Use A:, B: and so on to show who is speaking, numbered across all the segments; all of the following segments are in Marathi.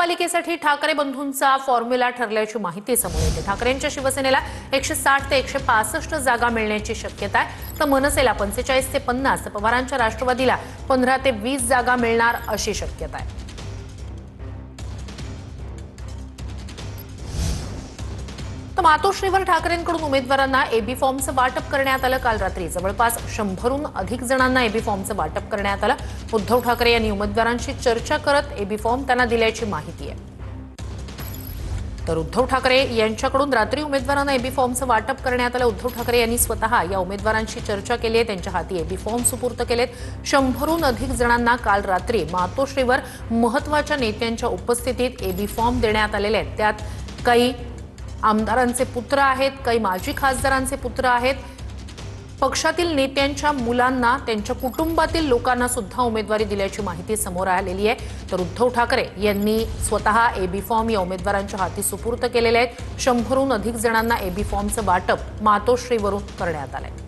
A: महापालिकेसाठी ठाकरे बंधूंचा फॉर्म्युला ठरल्याची माहिती समोर येते। ठाकरेंच्या शिवसेनेला 160 ते 165 जागा मिळण्याची शक्यता आहे, तर मनसेला 45 ते 50, तर पवारांच्या राष्ट्रवादीला 15 ते 20 जागा मिळणार अशी शक्यता आहे। तर मातोश्रीवर ठाकरेंकडून उमेदवारांना एबी फॉर्मचं वाटप करण्यात आलं। काल रात्री जवळपास 100हून अधिक जणांना एबी फॉर्मचं वाटप करण्यात आलं। उद्धव ठाकरे यांनी उमेदवारांशी चर्चा करत एबी फॉर्म त्यांना दिल्याची माहिती आहे। तर उद्धव ठाकरे यांच्याकडून रात्री उमेदवारांना एबी फॉर्मचं वाटप करण्यात आलं। उद्धव ठाकरे यांनी स्वतः या उमेदवारांशी चर्चा केली आहे, त्यांच्या हाती एबी फॉर्म सुपूर्द केलेत। 100हून अधिक जणांना काल रात्री मातोश्रीवर महत्त्वाच्या नेत्यांच्या उपस्थितीत एबी फॉर्म देण्यात आलेले आहेत। त्यात काही आमदारांचे पुत्र आहेत, काही माजी खासदारांचे पुत्र आहेत, पक्षातील नेत्यांच्या मुलांना, त्यांच्या कुटुंबातील लोकांना सुद्धा उमेदवारी दिल्याची माहिती समोर आलेली आहे। तर उद्धव ठाकरे यांनी स्वतः एबी फॉर्म या उमेदवारांच्या हाती सुपूर्द केलेले आहेत। 100हून अधिक जणांना एबी फॉर्मचं वाटप मातोश्रीवरून करण्यात आलंय।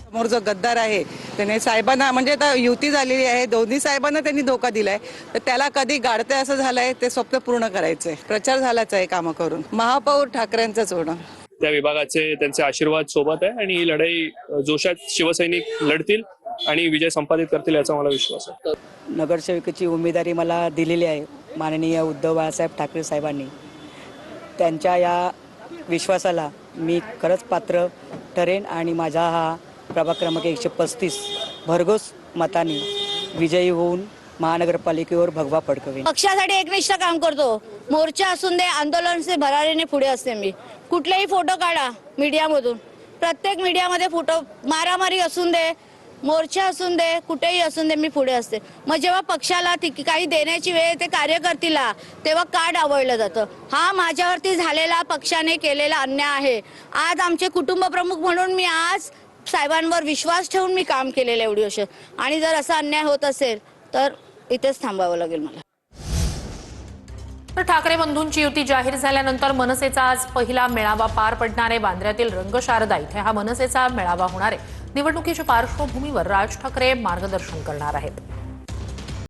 B: समोर जो गद्दार आहे त्याने साहेबांना, म्हणजे आता युती झालेली आहे, दोन्ही साहेबांना त्यांनी धोका दिलाय, तर त्याला कधी गाडते असं झालंय, ते स्वप्न पूर्ण करायचंय। प्रचार झालाच आहे कामं करून, महापौर ठाकरेंचंच होणं।
C: त्या विभागाचे त्यांचे आशीर्वाद सोबत आहे आणि ही लढाई जोशात शिवसैनिक लढतील आणि विजय संपादित करतील याचा मला विश्वास आहे।
D: नगरसेवकाची उमेदवारी मला दिलेली आहे माननीय उद्धव बाळासाहेब ठाकरे साहेबांनी। त्यांच्या या विश्वासाला मी खरंच पात्र ठरेन आणि माझा हा प्रभाग क्रमांक 135 भरघोस मताने विजयी होऊन महानगरपालिकेवर भगवा फडकवेन।
E: पक्षासाठी एकनिष्ठ काम करतो। मोर्चा असून दे, आंदोलन से भरारीने पुढे असते मी। कुठलेही फोटो काढा मीडियामधून, प्रत्येक मीडियामध्ये फोटो, मारामारी असून दे, मोर्चा असून दे, कुठेही असून दे, मी पुढे असते। मग जेव्हा पक्षाला काही देण्याची वेळ ते कार्यकर्त्याला, तेव्हा का डावळलं जातं? हा माझ्यावरती झालेला, पक्षाने केलेला अन्याय आहे। आज आमचे कुटुंब प्रमुख म्हणून मी आज साहेबांवर विश्वास ठेवून मी काम केलेलं एवढी वर्ष, आणि जर असा अन्याय होत असेल तर इथेच थांबावं लागेल मला।
A: तर ठाकरे बंधूंची युती जाहीर झाल्यानंतर मनसेचा आज पहिला मेळावा पार पडणार आहे। बांद्र्यातील रंगशारदा इथे हा मनसेचा मेळावा होणार आहे। निवडणुकीच्या पार्श्वभूमीवर राज ठाकरे मार्गदर्शन करणार आहेत।